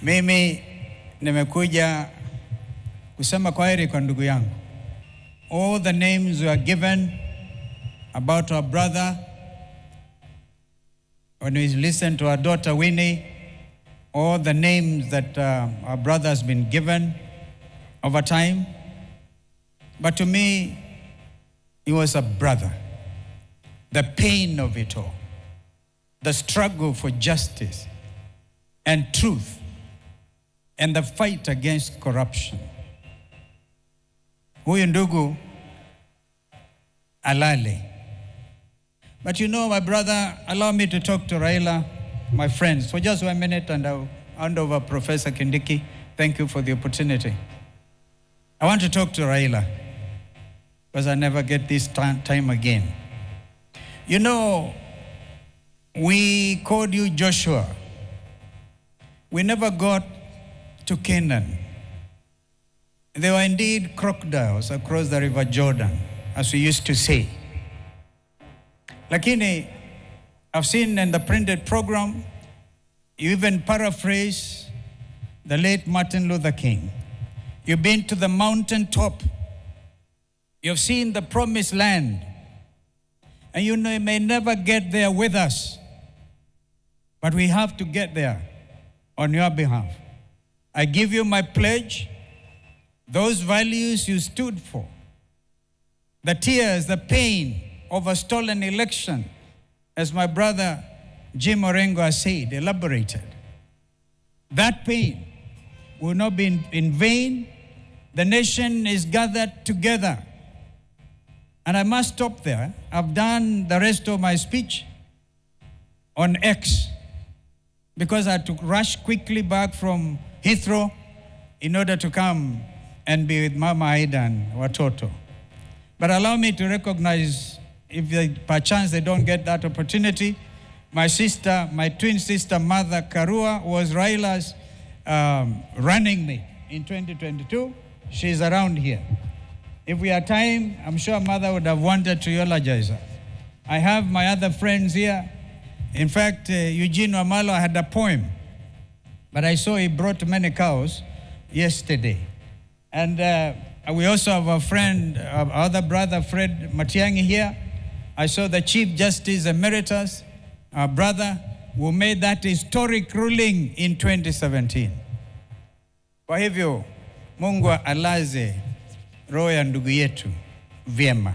Mimi nimekuja kusema kwaheri kwa ndugu yangu. All the names were given about our brother. When we listen to our daughter Winnie, all the names that our brother has been given over time. But to me, he was a brother. The pain of it all, the struggle for justice and truth, and the fight against corruption. Huyu ndugu alale. But you know, my brother, allow me to talk to Raila, my friends, for just 1 minute, and I'll hand over Professor Kindiki. Thank you for the opportunity. I want to talk to Raila, because I never get this time again. You know, we called you Joshua. We never got to Canaan. There were indeed crocodiles across the river Jordan, as we used to say. Lakini, I've seen in the printed program, you even paraphrase the late Martin Luther King. You've been to the mountaintop. You've seen the promised land. And you know, you may never get there with us, but we have to get there on your behalf. I give you my pledge, those values you stood for, the tears, the pain of a stolen election, as my brother Jim Orengo has said, elaborated. That pain will not be in vain. The nation is gathered together. And I must stop there. I've done the rest of my speech on X because I had to rush quickly back from Heathrow in order to come and be with Mama Aida and Watoto. But allow me to recognize, if perchance they don't get that opportunity, my sister, my twin sister, Mother Karua, was Raila's running mate in 2022. She's around here. If we had time, I'm sure Mother would have wanted to eulogize her. I have my other friends here. In fact, Eugene Wamalo had a poem, but I saw he brought many cows yesterday. And we also have a friend, our other brother, Fred Matiang'i here. I saw the Chief Justice Emeritus, our brother, who made that historic ruling in 2017. Kwa hivyo, Mungu alaze roho ya ndugu yetu vyema.